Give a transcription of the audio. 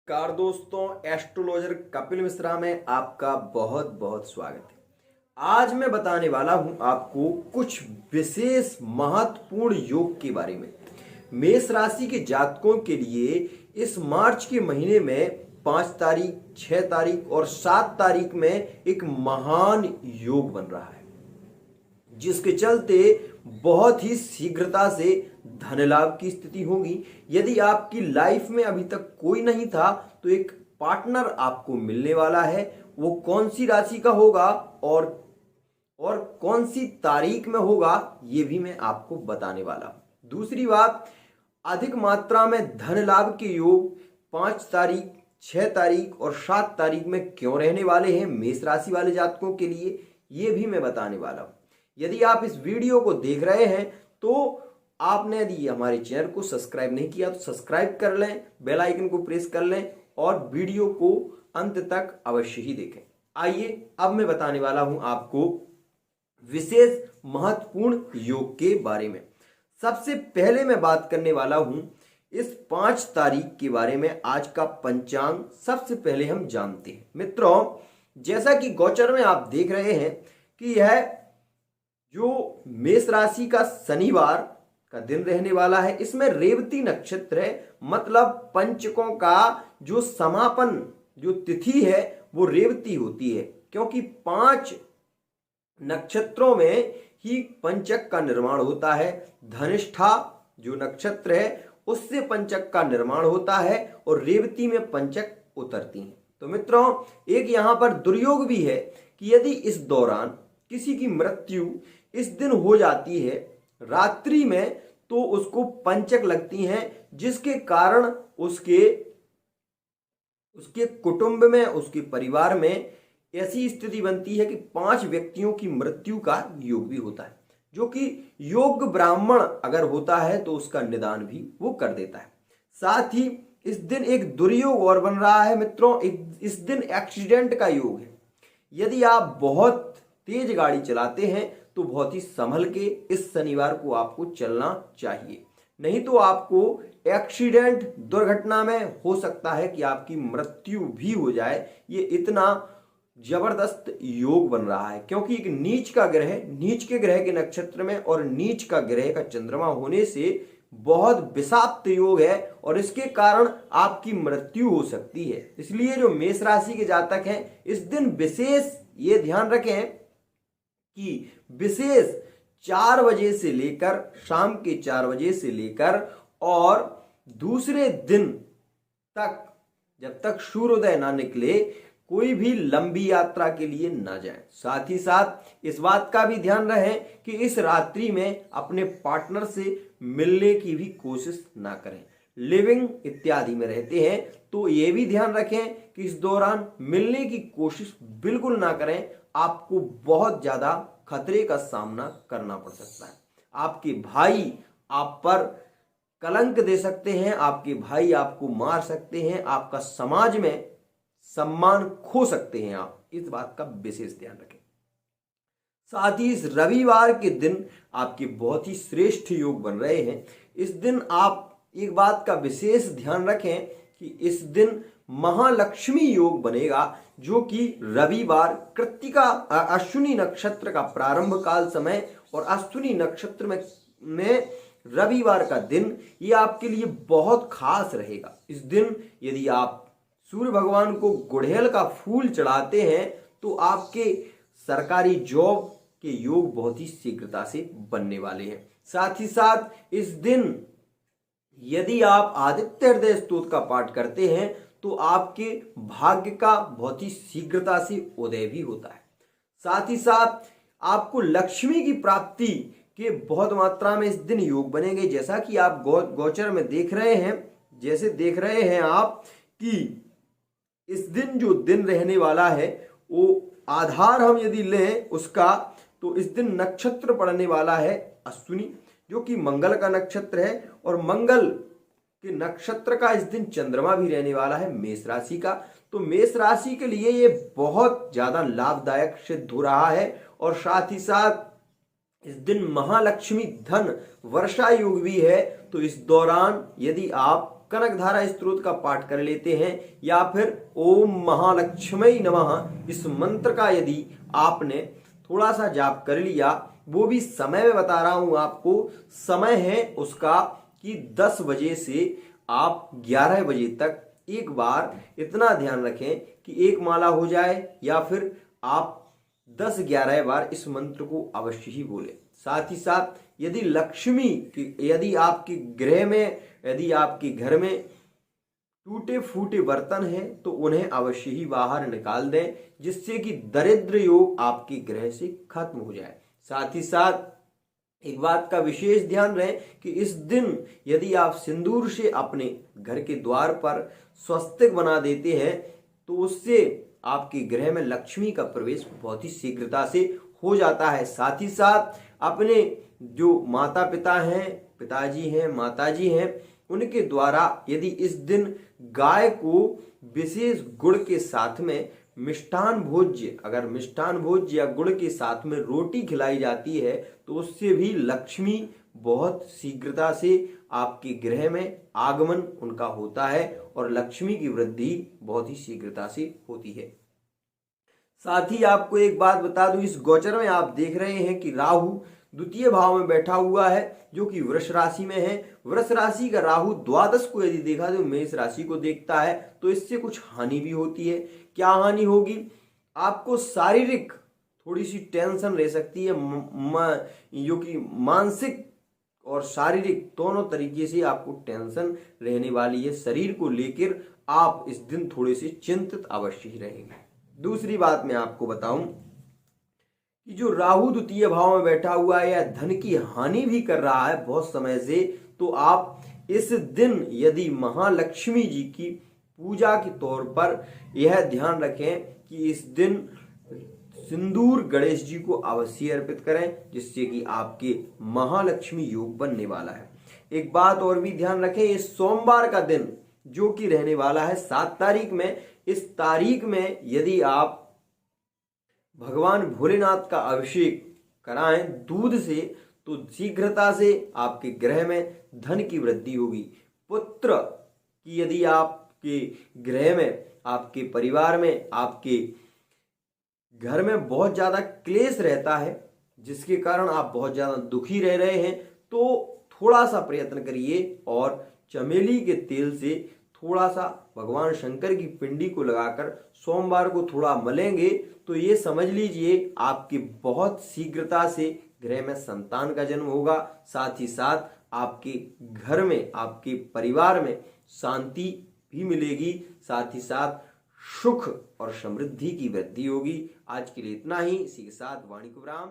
नमस्कार दोस्तों, एस्ट्रोलॉजर कपिल मिश्रा में आपका बहुत बहुत स्वागत है। आज मैं बताने वाला हूं आपको कुछ विशेष महत्वपूर्ण योग के बारे में। मेष राशि के जातकों के लिए इस मार्च के महीने में 5 तारीख, 6 तारीख और 7 तारीख में एक महान योग बन रहा है, जिसके चलते बहुत ही शीघ्रता से धन लाभ की स्थिति होगी। यदि आपकी लाइफ में अभी तक कोई नहीं था तो एक पार्टनर आपको मिलने वाला है। वो कौन सी राशि का होगा और कौन सी तारीख में होगा ये भी मैं आपको बताने वाला हूं। दूसरी बात, अधिक मात्रा में धन लाभ के योग 5 तारीख, 6 तारीख और 7 तारीख में क्यों रहने वाले हैं मेष राशि वाले जातकों के लिए, ये भी मैं बताने वाला हूं। यदि आप इस वीडियो को देख रहे हैं तो आपने यदि हमारे चैनल को सब्सक्राइब नहीं किया तो सब्सक्राइब कर लें, बेल आइकन को प्रेस कर लें और वीडियो को अंत तक अवश्य ही देखें। आइए अब मैं बताने वाला हूं आपको विशेष महत्वपूर्ण योग के बारे में। सबसे पहले मैं बात करने वाला हूं इस 5 तारीख के बारे में। आज का पंचांग सबसे पहले हम जानते हैं। मित्रों, जैसा कि गोचर में आप देख रहे हैं कि यह जो मेष राशि का शनिवार का दिन रहने वाला है, इसमें रेवती नक्षत्र है। मतलब पंचकों का जो समापन जो तिथि है वो रेवती होती है, क्योंकि 5 नक्षत्रों में ही पंचक का निर्माण होता है। धनिष्ठा जो नक्षत्र है उससे पंचक का निर्माण होता है और रेवती में पंचक उतरती हैं। तो मित्रों, एक यहां पर दुर्योग भी है कि यदि इस दौरान किसी की मृत्यु इस दिन हो जाती है रात्रि में, तो उसको पंचक लगती हैं, जिसके कारण उसके कुटुंब में, उसके परिवार में ऐसी स्थिति बनती है कि 5 व्यक्तियों की मृत्यु का योग भी होता है, जो कि योग्य ब्राह्मण अगर होता है तो उसका निदान भी वो कर देता है। साथ ही इस दिन एक दुर्योग और बन रहा है मित्रों, इस दिन एक्सीडेंट का योग है। यदि आप बहुत तेज गाड़ी चलाते हैं तो बहुत ही संभल के इस शनिवार को आपको चलना चाहिए, नहीं तो आपको एक्सीडेंट, दुर्घटना में हो सकता है कि आपकी मृत्यु भी हो जाए। ये इतना जबरदस्त योग बन रहा है, क्योंकि एक नीच के ग्रह के नक्षत्र में और नीच का ग्रह का चंद्रमा होने से बहुत विषाक्त योग है और इसके कारण आपकी मृत्यु हो सकती है। इसलिए जो मेष राशि के जातक हैं इस दिन विशेष ये ध्यान रखें कि विशेष 4 बजे से लेकर शाम के 4 बजे से लेकर और दूसरे दिन तक, जब तक सूर्योदय ना निकले, कोई भी लंबी यात्रा के लिए ना जाएं। साथ ही साथ इस बात का भी ध्यान रहे कि इस रात्रि में अपने पार्टनर से मिलने की भी कोशिश ना करें। लिविंग इत्यादि में रहते हैं तो ये भी ध्यान रखें कि इस दौरान मिलने की कोशिश बिल्कुल ना करें। आपको बहुत ज्यादा खतरे का सामना करना पड़ सकता है। आपके भाई आप पर कलंक दे सकते हैं, आपके भाई आपको मार सकते हैं, आपका समाज में सम्मान खो सकते हैं। आप इस बात का विशेष ध्यान रखें। साथ ही इस रविवार के दिन आपके बहुत ही श्रेष्ठ योग बन रहे हैं। इस दिन आप एक बात का विशेष ध्यान रखें कि इस दिन महालक्ष्मी योग बनेगा, जो कि रविवार कृत्तिका अश्विनी नक्षत्र का प्रारंभ काल समय और अश्विनी नक्षत्र में रविवार का दिन ये आपके लिए बहुत खास रहेगा। इस दिन यदि आप सूर्य भगवान को गुड़हल का फूल चढ़ाते हैं तो आपके सरकारी जॉब के योग बहुत ही शीघ्रता से बनने वाले हैं। साथ ही साथ इस दिन यदि आप आदित्य हृदय स्तोत्र का पाठ करते हैं तो आपके भाग्य का बहुत ही शीघ्रता से उदय भी होता है। साथ ही साथ आपको लक्ष्मी की प्राप्ति के बहुत मात्रा में इस दिन योग बनेंगे। जैसा कि आप गोचर में देख रहे हैं, जैसे देख रहे हैं आप कि इस दिन जो दिन रहने वाला है वो आधार हम यदि लें उसका, तो इस दिन नक्षत्र पड़ने वाला है अश्विनी, जो कि मंगल का नक्षत्र है और मंगल के नक्षत्र का इस दिन चंद्रमा भी रहने वाला है मेष राशि का। तो मेष राशि के लिए ये बहुत ज्यादा लाभदायक सिद्ध हो रहा है। और साथ ही साथ इस दिन महालक्ष्मी धन वर्षा योग भी है। तो इस दौरान यदि आप कनकधारा स्त्रोत का पाठ कर लेते हैं या फिर ओम महालक्ष्मी नमः इस मंत्र का यदि आपने थोड़ा सा जाप कर लिया, वो भी समय में बता रहा हूं आपको, समय है उसका कि 10 बजे से आप 11 बजे तक एक बार इतना ध्यान रखें कि एक माला हो जाए या फिर आप 10-11 बार इस मंत्र को अवश्य ही बोले। साथ ही साथ यदि लक्ष्मी यदि आपके गृह में यदि आपके घर में टूटे फूटे बर्तन हैं तो उन्हें अवश्य ही बाहर निकाल दें, जिससे कि दरिद्र योग आपके ग्रह से खत्म हो जाए। साथ ही साथ एक बात का विशेष ध्यान रहे कि इस दिन यदि आप सिंदूर से अपने घर के द्वार पर स्वस्तिक बना देते हैं तो उससे आपके गृह में लक्ष्मी का प्रवेश बहुत ही शीघ्रता से हो जाता है। साथ ही साथ अपने जो माता पिता हैं, पिताजी हैं, माताजी हैं, उनके द्वारा यदि इस दिन गाय को विशेष गुड़ के साथ में मिष्ठान भोज्य, अगर मिष्ठान भोज्य या गुड़ के साथ में रोटी खिलाई जाती है तो उससे भी लक्ष्मी बहुत शीघ्रता से आपके गृह में आगमन उनका होता है और लक्ष्मी की वृद्धि बहुत ही शीघ्रता से होती है। साथ ही आपको एक बात बता दूं, इस गोचर में आप देख रहे हैं कि राहु द्वितीय भाव में बैठा हुआ है जो कि वृष राशि में है। वृष राशि का राहु द्वादश को यदि देखा तो मेष राशि को देखता है, तो इससे कुछ हानि भी होती है। क्या हानि होगी? आपको शारीरिक थोड़ी सी टेंशन रह सकती है, जो कि मानसिक और शारीरिक दोनों तरीके से आपको टेंशन रहने वाली है। शरीर को लेकर आप इस दिन थोड़े से चिंतित अवश्य ही रहेंगे। दूसरी बात मैं आपको बताऊं कि जो राहु द्वितीय भाव में बैठा हुआ है या धन की हानि भी कर रहा है बहुत समय से, तो आप इस दिन यदि महालक्ष्मी जी की पूजा के तौर पर यह ध्यान रखें कि इस दिन सिंदूर गणेश जी को अवश्य अर्पित करें, जिससे कि आपके महालक्ष्मी योग बनने वाला है। एक बात और भी ध्यान रखें, इस सोमवार का दिन जो कि रहने वाला है 7 तारीख में, इस तारीख में यदि आप भगवान भोलेनाथ का अभिषेक कराएं दूध से तो शीघ्रता से आपके ग्रह में धन की वृद्धि होगी। पुत्र की यदि आपके ग्रह में, आपके परिवार में, आपके घर में बहुत ज्यादा क्लेश रहता है जिसके कारण आप बहुत ज्यादा दुखी रह रहे हैं, तो थोड़ा सा प्रयत्न करिए और चमेली के तेल से थोड़ा सा भगवान शंकर की पिंडी को लगाकर सोमवार को थोड़ा मलेंगे तो ये समझ लीजिए आपकी बहुत शीघ्रता से गृह में संतान का जन्म होगा। साथ ही साथ आपके घर में, आपके परिवार में शांति भी मिलेगी, साथ ही साथ सुख और समृद्धि की वृद्धि होगी। आज के लिए इतना ही। इसी के साथ वाणी को विराम।